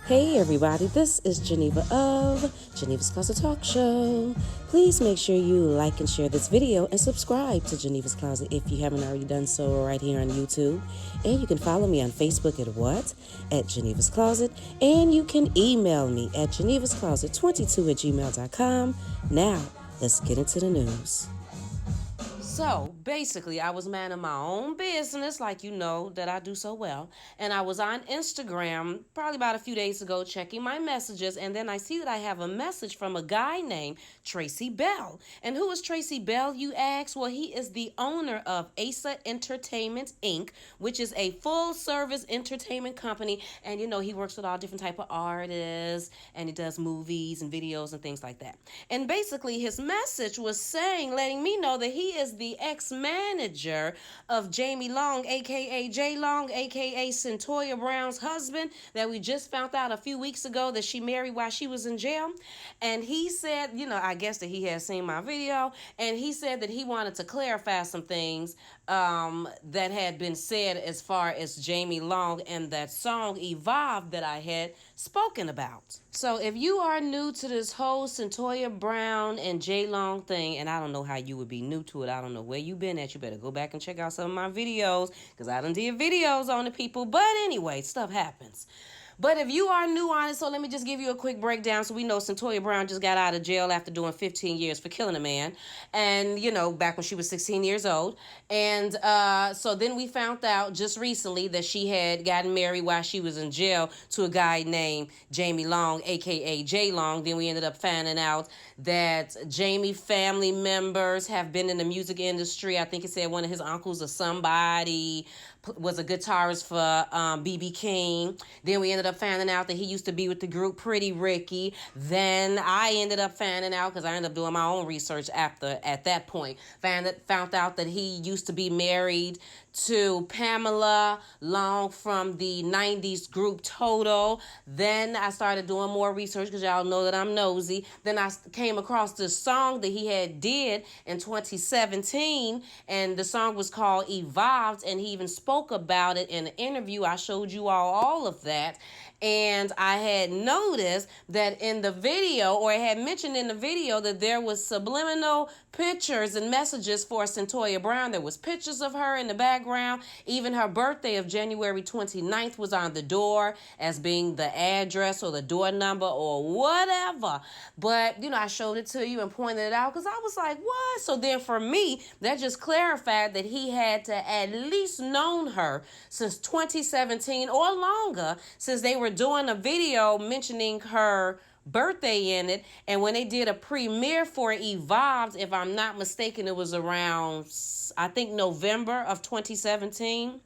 Hey everybody, this is Geneva of Geneva's Closet Talk Show. Please make sure you like and share this video and subscribe to Geneva's Closet if you haven't already done so right here on YouTube. And you can follow me on Facebook at Geneva's Closet. And you can email me at genevascloset22@gmail.com. Now, let's get into the news. So basically, I was minding my own business, like you know that I do so well. And I was on Instagram probably about a few days ago checking my messages. And then I see that I have a message from a guy named Tracy Bell. And who is Tracy Bell, you ask? Well, he is the owner of Asa Entertainment, Inc., which is a full-service entertainment company. And, you know, he works with all different type of artists. And he does movies and videos and things like that. And basically, his message was letting me know that he is the ex-manager of JLong, a.k.a. JLong, a.k.a. Cyntoia Brown's husband, that we just found out a few weeks ago that she married while she was in jail. And he said, you know, I guess that he had seen my video, and he said that he wanted to clarify some things that had been said as far as Jamie Long and that song Evolved that I had spoken about. So if you are new to this whole Cyntoia Brown and JLong thing, and I don't know how you would be new to it, I don't know where you been at, you better go back and check out some of my videos, because I done did videos on the people. But anyway, stuff happens. But if you are new on it, so let me just give you a quick breakdown. So we know Cyntoia Brown just got out of jail after doing 15 years for killing a man. And, you know, back when she was 16 years old. And so then we found out just recently that she had gotten married while she was in jail to a guy named Jamie Long, a.k.a. JLong. Then we ended up finding out that Jamie family members have been in the music industry. I think it said one of his uncles or somebody was a guitarist for B.B. King. Then we ended up finding out that he used to be with the group Pretty Ricky. Then I ended up finding out, because I ended up doing my own research at that point, found out that he used to be married to Pamela Long from the 90s group Toto. Then I started doing more research, because y'all know that I'm nosy. Then I came across this song that he had did in 2017, and the song was called Evolved, and he even spoke about it in an interview. I showed you all of that. And I had noticed that in the video, or it had mentioned in the video, that there was subliminal pictures and messages for Cyntoia Brown. There was pictures of her in the background. Even her birthday of January 29th was on the door as being the address or the door number or whatever. But, you know, I showed it to you and pointed it out, because I was like, what? So then for me, that just clarified that he had to at least known her since 2017 or longer, since they were doing a video mentioning her birthday in it. And when they did a premiere for Evolved, if I'm not mistaken, it was around, I think, November of 2017.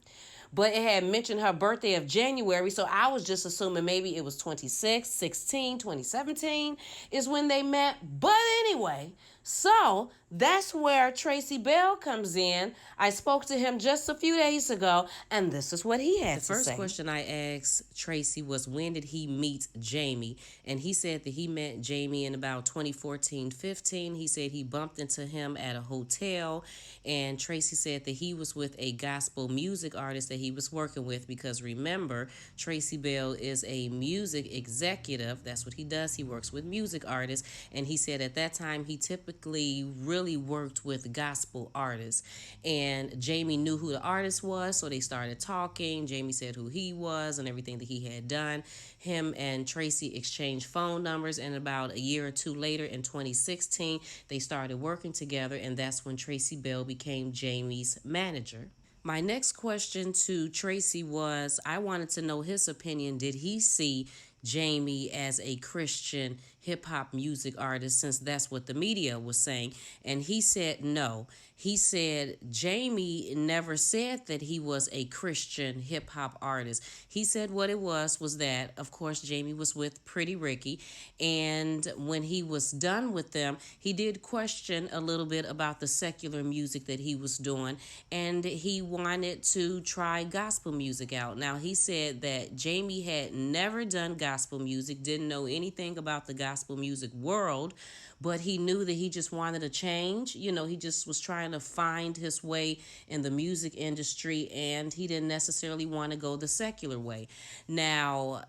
But it had mentioned her birthday of January, so I was just assuming maybe it was 2017 is when they met. But anyway, so that's where Tracy Bell comes in. I spoke to him just a few days ago, and this is what he had to say. The first question I asked Tracy was, when did he meet Jamie? And he said that he met Jamie in about 2014-15. He said he bumped into him at a hotel, and Tracy said that he was with a gospel music artist that he was working with, because remember, Tracy Bell is a music executive. That's what he does. He works with music artists, and he said at that time he typically really worked with gospel artists. And Jamie knew who the artist was, so they started talking. Jamie said who he was and everything that he had done. Him and Tracy exchanged phone numbers, and about a year or two later in 2016, they started working together, and that's when Tracy Bell became Jamie's manager. My next question to Tracy was, I wanted to know his opinion. Did he see Jamie as a Christian hip-hop music artist, since that's what the media was saying? And he said no. He said Jamie never said that he was a Christian hip-hop artist. He said what it was that, of course, Jamie was with Pretty Ricky, and when he was done with them, he did question a little bit about the secular music that he was doing, and he wanted to try gospel music out. Now, he said that Jamie had never done gospel music, didn't know anything about the gospel music world, but he knew that he just wanted a change. You know, he just was trying to find his way in the music industry, and he didn't necessarily want to go the secular way. Now,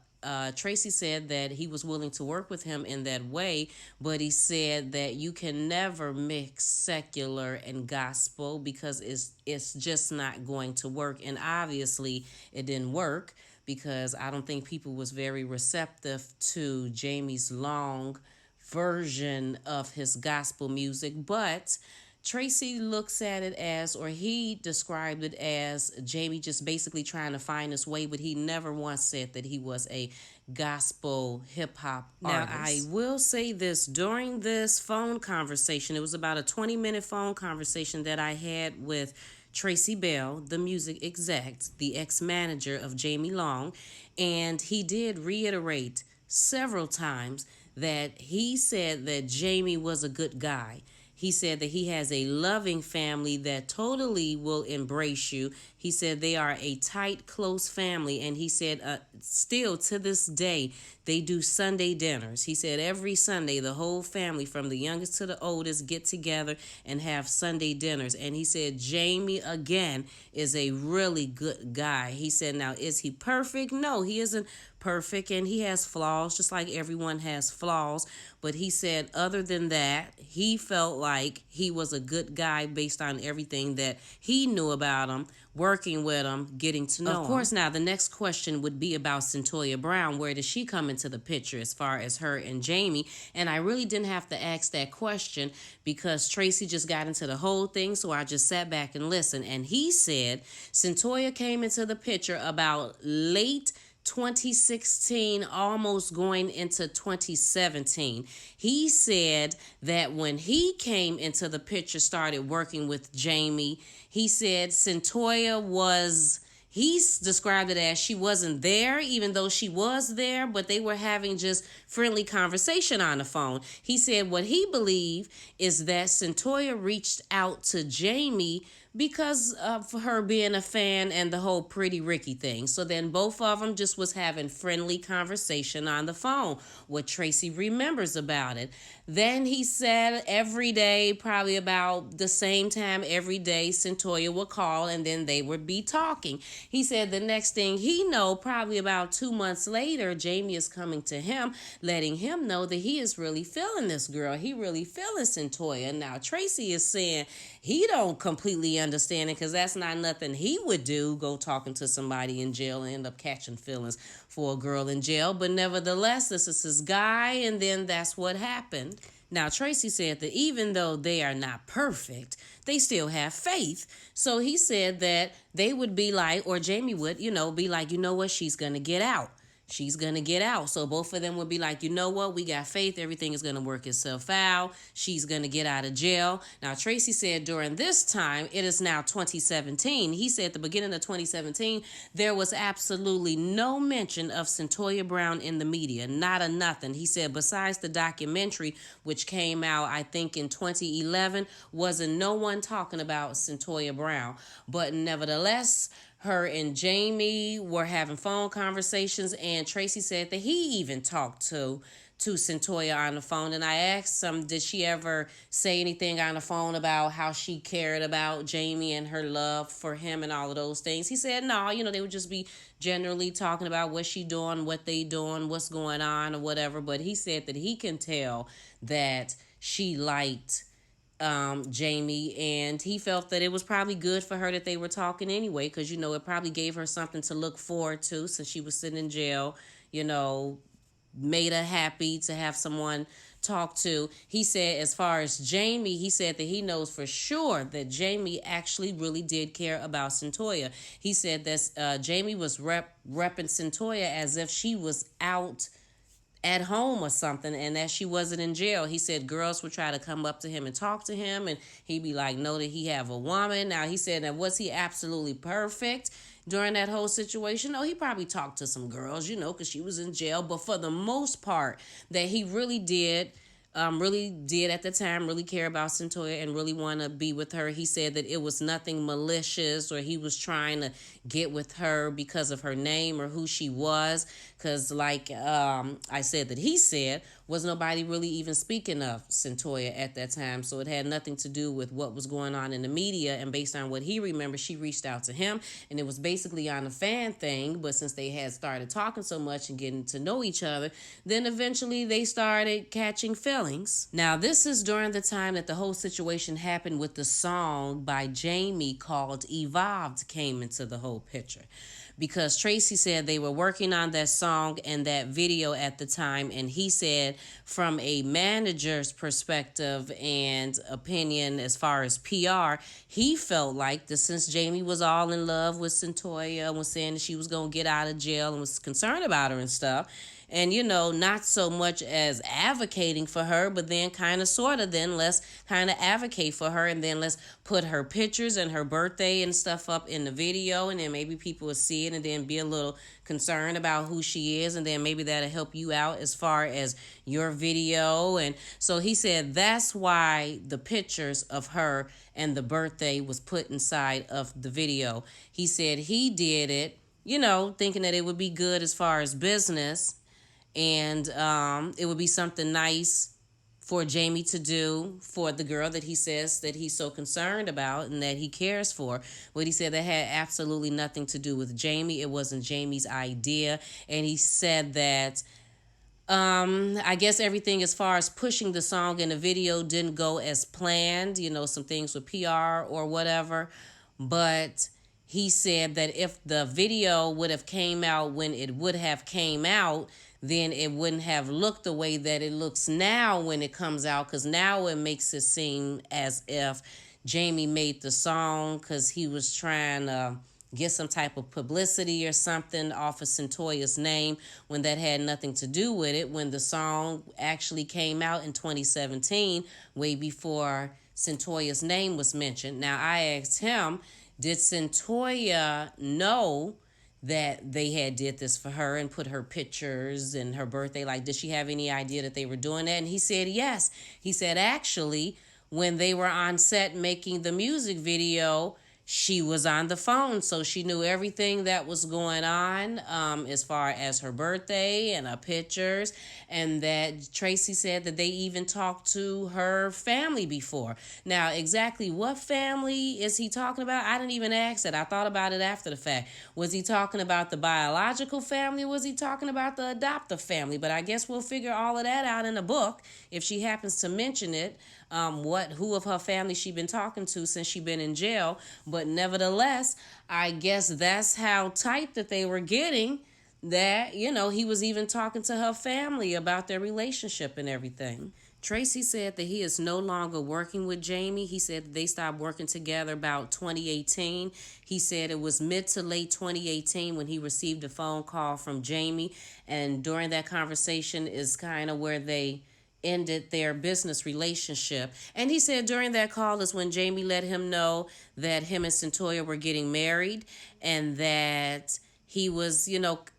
Tracy said that he was willing to work with him in that way, but he said that you can never mix secular and gospel because it's just not going to work. And obviously, it didn't work because I don't think people was very receptive to JLong version of his gospel music. But Tracy looks at it as, or he described it as, Jamie just basically trying to find his way, but he never once said that he was a gospel hip hop artist. Now, I will say this, during this phone conversation, it was about a 20-minute phone conversation that I had with Tracy Bell, the music exec, the ex-manager of JLong, and he did reiterate several times that he said that Jamie was a good guy. He said that he has a loving family that totally will embrace you. He said they are a tight, close family. And he said still to this day, they do Sunday dinners. He said every Sunday, the whole family, from the youngest to the oldest, get together and have Sunday dinners. And he said Jamie, again, is a really good guy. He said, now, is he perfect? No, he isn't perfect, and he has flaws, just like everyone has flaws. But he said other than that, he felt like he was a good guy based on everything that he knew about him, working with him, getting to know him. Of course, now the next question would be about Cyntoia Brown. Where does she come into the picture as far as her and Jamie? And I really didn't have to ask that question because Tracy just got into the whole thing, so I just sat back and listened. And he said Cyntoia came into the picture about late 2016, almost going into 2017. He said that when he came into the picture, started working with Jamie, he said Cyntoia was, he described it as she wasn't there, even though she was there, but they were having just friendly conversation on the phone. He said what he believed is that Cyntoia reached out to Jamie because of her being a fan and the whole Pretty Ricky thing. So then both of them just was having friendly conversation on the phone, what Tracy remembers about it. Then he said every day, probably about the same time every day, Cyntoia would call and then they would be talking. He said the next thing he know, probably about 2 months later, Jamie is coming to him, letting him know that he is really feeling this girl. He really feeling Cyntoia. Now, Tracy is saying he don't completely understand it because that's not nothing he would do, go talking to somebody in jail and end up catching feelings for a girl in jail. But nevertheless, this is his guy, and then that's what happened. Now, Tracy said that even though they are not perfect, they still have faith. So he said that they would be like, or Jamie would, be like, you know what, she's going to get out. She's going to get out. So both of them would be like, you know what? We got faith. Everything is going to work itself out. She's going to get out of jail. Now, Tracy said during this time, it is now 2017. He said at the beginning of 2017, there was absolutely no mention of Cyntoia Brown in the media. Not a nothing. He said besides the documentary, which came out, I think, in 2011, wasn't no one talking about Cyntoia Brown. But nevertheless, her and Jamie were having phone conversations, and Tracy said that he even talked to Cyntoia on the phone. And I asked him, did she ever say anything on the phone about how she cared about Jamie and her love for him and all of those things? He said no, they would just be generally talking about what she doing, what they doing, what's going on or whatever. But he said that he can tell that she liked Jamie, and he felt that it was probably good for her that they were talking anyway, because it probably gave her something to look forward to since she was sitting in jail, made her happy to have someone talk to. He said as far as Jamie, he said that he knows for sure that Jamie actually really did care about Cyntoia. He said that Jamie was repping Cyntoia as if she was out at home or something, and that she wasn't in jail. He said girls would try to come up to him and talk to him, and he'd be like, no, that he have a woman. Now, he said that was he absolutely perfect during that whole situation? No, he probably talked to some girls, because she was in jail. But for the most part, that he really did at the time really care about Cyntoia and really want to be with her. He said that it was nothing malicious or he was trying to get with her because of her name or who she was. Because like I said that he said, was nobody really even speaking of Cyntoia at that time. So it had nothing to do with what was going on in the media. And based on what he remembers, she reached out to him, and it was basically on a fan thing. But since they had started talking so much and getting to know each other, then eventually they started catching feelings. Now, this is during the time that the whole situation happened with the song by Jamie called Evolved came into the whole picture, because Tracy said they were working on that song and that video at the time, and he said from a manager's perspective and opinion as far as PR, he felt like that since Jamie was all in love with Cyntoia and was saying that she was going to get out of jail and was concerned about her and stuff, and not so much as advocating for her, but then kind of sort of then let's kind of advocate for her, and then let's put her pictures and her birthday and stuff up in the video, and then maybe people will see it and then be a little concerned about who she is, and then maybe that'll help you out as far as your video. And so he said that's why the pictures of her and the birthday was put inside of the video. He said he did it, thinking that it would be good as far as business, and it would be something nice for Jamie to do for the girl that he says that he's so concerned about and that he cares for. But he said that had absolutely nothing to do with Jamie. It wasn't Jamie's idea. And he said that I guess everything as far as pushing the song in the video didn't go as planned, some things with PR or whatever. But he said that if the video would have came out when it would have came out, then it wouldn't have looked the way that it looks now when it comes out, because now it makes it seem as if Jamie made the song because he was trying to get some type of publicity or something off of Cyntoia's name, when that had nothing to do with it, when the song actually came out in 2017, way before Cyntoia's name was mentioned. Now, I asked him, did Cyntoia know that they had did this for her and put her pictures and her birthday? Like, did she have any idea that they were doing that? And he said yes. He said actually, when they were on set making the music video, she was on the phone, so she knew everything that was going on as far as her birthday and her pictures, and that Tracy said that they even talked to her family before. Now, exactly what family is he talking about? I didn't even ask that. I thought about it after the fact. Was he talking about the biological family, or was he talking about the adoptive family? But I guess we'll figure all of that out in the book if she happens to mention it. Who of her family she been talking to since she been in jail. But nevertheless, I guess that's how tight that they were getting, that, he was even talking to her family about their relationship and everything. Tracy said that he is no longer working with Jamie. He said that they stopped working together about 2018. He said it was mid to late 2018 when he received a phone call from Jamie. And during that conversation is kind of where they ended their business relationship. And he said during that call is when Jamie let him know that him and Cyntoia were getting married, and that he was,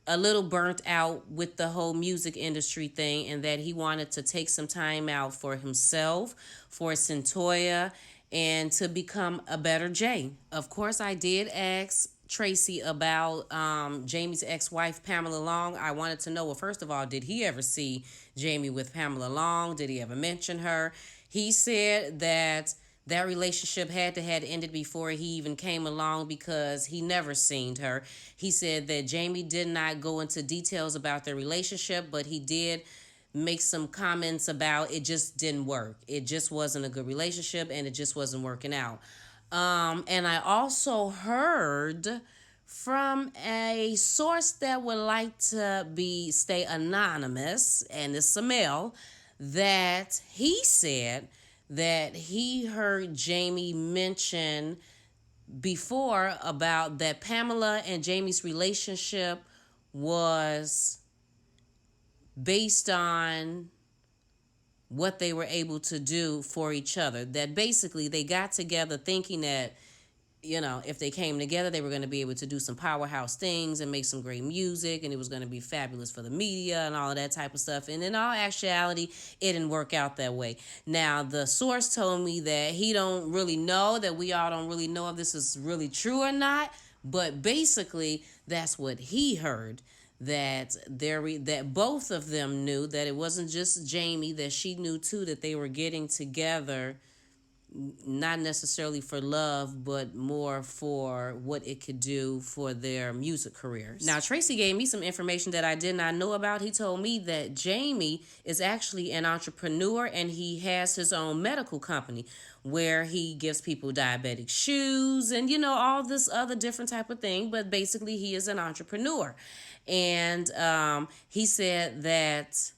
a little burnt out with the whole music industry thing, and that he wanted to take some time out for himself, for Cyntoia, and to become a better Jay. Of course, I did ask Tracy about Jamie's ex-wife, Pamela Long. I wanted to know, well, first of all, did he ever see Jamie with Pamela Long? Did he ever mention her? He said that relationship had ended before he even came along, because he never seen her. He said that Jamie did not go into details about their relationship, but he did make some comments about it just didn't work. It just wasn't a good relationship, and it just wasn't working out. And I also heard from a source that would like to stay anonymous, and it's a male, that he said that he heard Jamie mention before about that Pamela and Jamie's relationship was based on what they were able to do for each other. That basically they got together thinking that, if they came together, they were going to be able to do some powerhouse things and make some great music, and it was going to be fabulous for the media and all of that type of stuff. And in all actuality, it didn't work out that way. Now, the source told me that he don't really know, that we all don't really know if this is really true or not, but basically that's what he heard, that both of them knew that it wasn't just Jamie, that she knew too that they were getting together not necessarily for love, but more for what it could do for their music careers. Now, Tracy gave me some information that I did not know about. He told me that Jamie is actually an entrepreneur and he has his own medical company where he gives people diabetic shoes and, all this other different type of thing. But basically, he is an entrepreneur. And he said that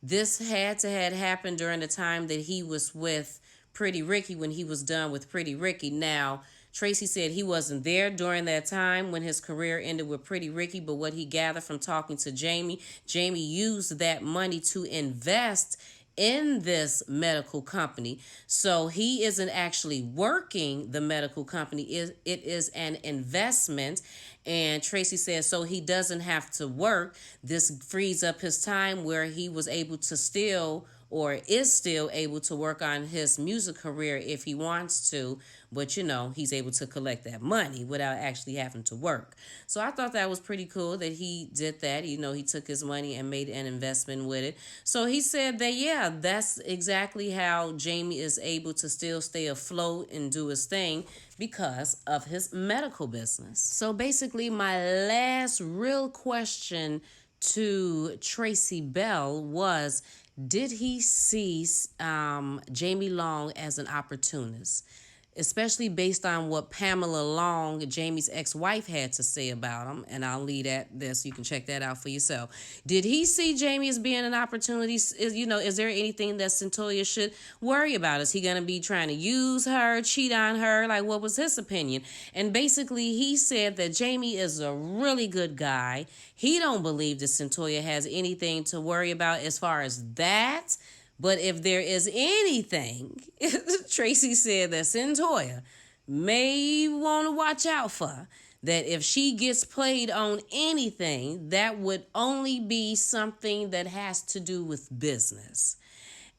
this had happened during the time that he was with Pretty Ricky, when he was done with Pretty Ricky. Now, Tracy said he wasn't there during that time when his career ended with Pretty Ricky, but what he gathered from talking to Jamie used that money to invest in this medical company. So he isn't actually working the medical company. It is an investment. And Tracy says so he doesn't have to work. This frees up his time where he was able to still or is still able to work on his music career if he wants to, but he's able to collect that money without actually having to work. So I thought that was pretty cool that he did that. He took his money and made an investment with it. So he said that, yeah, that's exactly how Jamie is able to still stay afloat and do his thing because of his medical business. So basically, my last real question to Tracy Bell was, did he see Jamie Long as an opportunist? Especially based on what Pamela Long, Jamie's ex-wife, had to say about him. And I'll leave that there so you can check that out for yourself. Did he see Jamie as being an opportunity? Is there anything that Cyntoia should worry about? Is he going to be trying to use her, cheat on her? Like, what was his opinion? And basically, he said that Jamie is a really good guy. He don't believe that Cyntoia has anything to worry about as far as that. But if there is anything, Tracy said that Cyntoia may want to watch out for, that if she gets played on anything, that would only be something that has to do with business.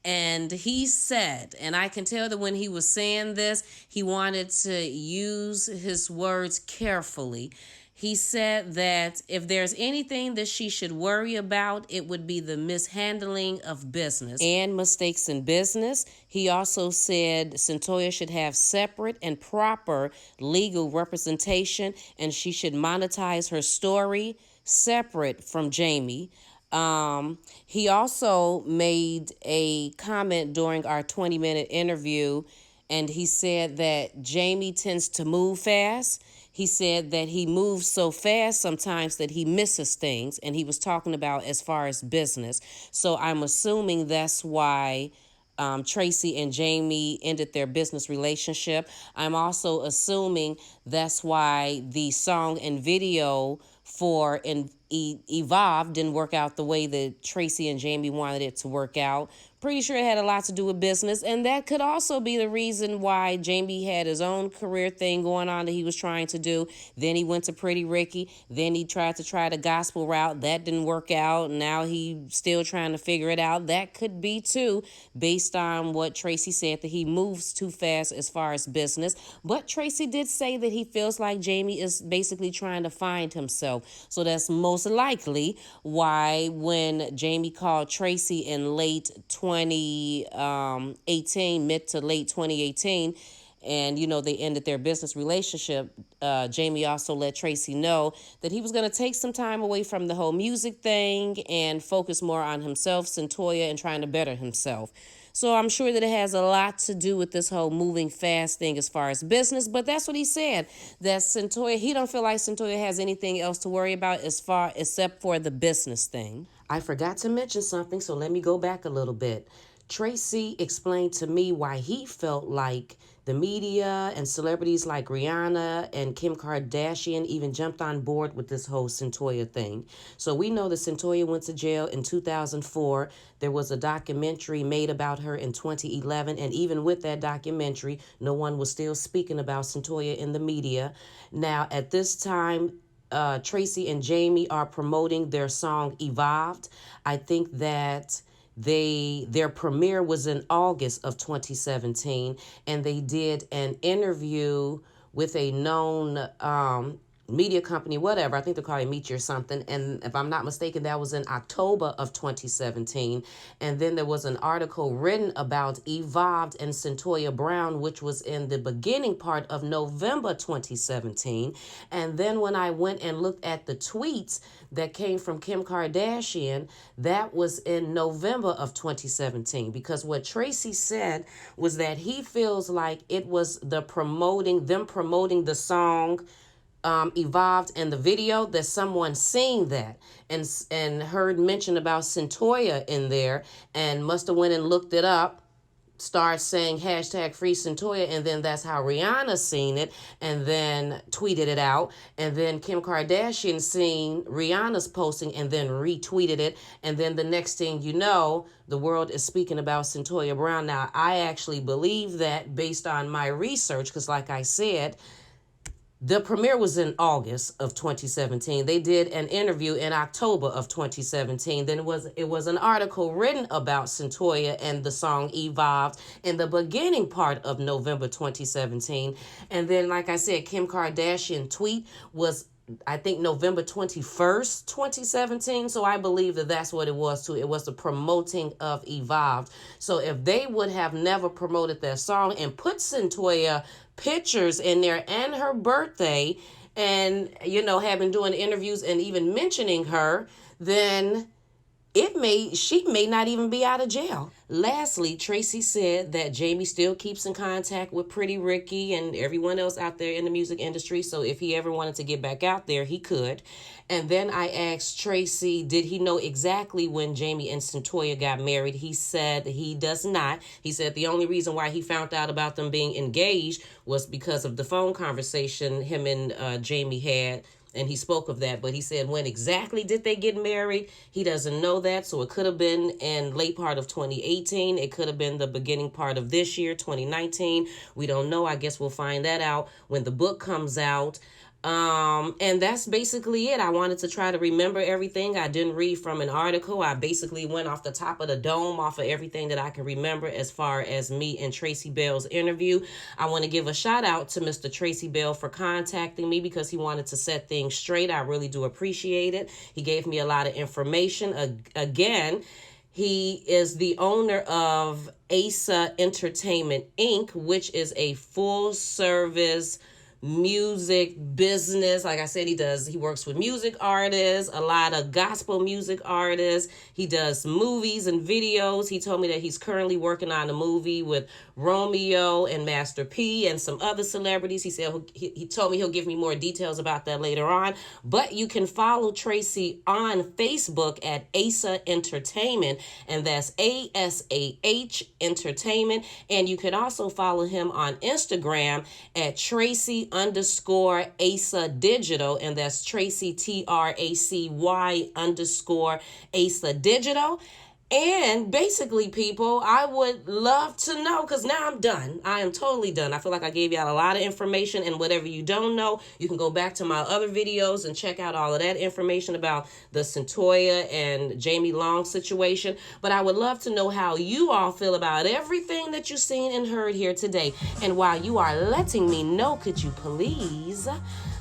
And he said, and I can tell that when he was saying this, he wanted to use his words carefully. He said that if there's anything that she should worry about, it would be the mishandling of business and mistakes in business. He also said Cyntoia should have separate and proper legal representation, and she should monetize her story separate from Jamie. He also made a comment during our 20-minute interview, and he said that Jamie tends to move fast. He said that he moves so fast sometimes that he misses things, and he was talking about as far as business. So I'm assuming that's why Tracy and Jamie ended their business relationship. I'm also assuming that's why the song and video for Evolve didn't work out the way that Tracy and Jamie wanted it to work out. Pretty sure it had a lot to do with business, and that could also be the reason why Jamie had his own career thing going on that he was trying to do. Then he went to Pretty Ricky. Then he tried the gospel route. That didn't work out. Now he's still trying to figure it out. That could be too, based on what Tracy said, that he moves too fast as far as business. But Tracy did say that he feels like Jamie is basically trying to find himself. So that's most likely why when Jamie called Tracy in late 2018, mid to late 2018, and they ended their business relationship, Jamie also let Tracy know that he was going to take some time away from the whole music thing and focus more on himself, Cyntoia, and trying to better himself. So I'm sure that it has a lot to do with this whole moving fast thing as far as business. But that's what he said, that Cyntoia, he don't feel like Cyntoia has anything else to worry about except for the business thing. I forgot to mention something, so let me go back a little bit. Tracy explained to me why he felt like the media and celebrities like Rihanna and Kim Kardashian even jumped on board with this whole Cyntoia thing. So we know that Cyntoia went to jail in 2004. There was a documentary made about her in 2011. And even with that documentary, no one was still speaking about Cyntoia in the media. Now, at this time, Tracy and Jamie are promoting their song Evolved. I think that their premiere was in August of 2017, and they did an interview with a known media company, whatever. I think they're calling Meet or something. And if I'm not mistaken, that was in October of 2017. And then there was an article written about Evolved and Cyntoia Brown, which was in the beginning part of November 2017. And then when I went and looked at the tweets that came from Kim Kardashian, that was in November of 2017. Because what Tracy said was that he feels like it was them promoting the song Evolved in the video, that someone seen that and heard mention about Cyntoia in there and must have went and looked it up, start saying hashtag free Cyntoia, and then that's how Rihanna seen it and then tweeted it out, and then Kim Kardashian seen Rihanna's posting and then retweeted it, and then the next thing you know, the world is speaking about Cyntoia Brown. Now, I actually believe that based on my research, because like I said, the premiere was in August of 2017. They did an interview in October of 2017. Then it was an article written about Cyntoia and the song Evolved in the beginning part of November 2017. And then, like I said, Kim Kardashian tweet was, I think, November 21st, 2017. So I believe that that's what it was too. It was the promoting of Evolved. So if they would have never promoted that song and put Cyntoia pictures in there and her birthday and, have been doing interviews and even mentioning her, then she may not even be out of jail. Lastly, Tracy said that Jamie still keeps in contact with Pretty Ricky and everyone else out there in the music industry. So if he ever wanted to get back out there, he could. And then I asked Tracy, did he know exactly when Jamie and Cyntoia got married? He said he does not. He said the only reason why he found out about them being engaged was because of the phone conversation him and Jamie had. And he spoke of that, but he said when exactly did they get married, he doesn't know that. So it could have been in late part of 2018. It could have been the beginning part of this year, 2019. We don't know. I guess we'll find that out when the book comes out. And that's basically it. I wanted to try to remember everything. I didn't read from an article. I basically went off the top of the dome off of everything that I can remember as far as me and Tracy Bell's interview. I want to give a shout out to Mr. Tracy Bell for contacting me because he wanted to set things straight. I really do appreciate it. He gave me a lot of information. Again, he is the owner of Asa Entertainment, Inc., which is a full-service music business. Like I said, he works with music artists, a lot of gospel music artists. He does movies and videos. He told me that he's currently working on a movie with Romeo and Master P and some other celebrities. He said he told me he'll give me more details about that later on. But you can follow Tracy on Facebook at Asa Entertainment, and that's ASAH Entertainment. And you can also follow him on Instagram at Tracy_Asa Digital, and that's Tracy TRACY_Asa Digital. And basically, people, I would love to know, because now I'm done. I am totally done. I feel like I gave y'all a lot of information, and whatever you don't know, you can go back to my other videos and check out all of that information about the Cyntoia and JLong situation. But I would love to know how you all feel about everything that you've seen and heard here today. And while you are letting me know, could you please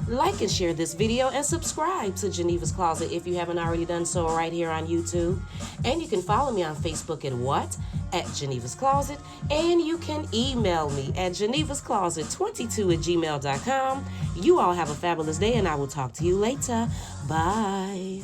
like and share this video and subscribe to Geneva's Closet if you haven't already done so right here on YouTube. And you can follow me on Facebook at Geneva's Closet. And you can email me at genevascloset22@gmail.com. You all have a fabulous day, and I will talk to you later. Bye.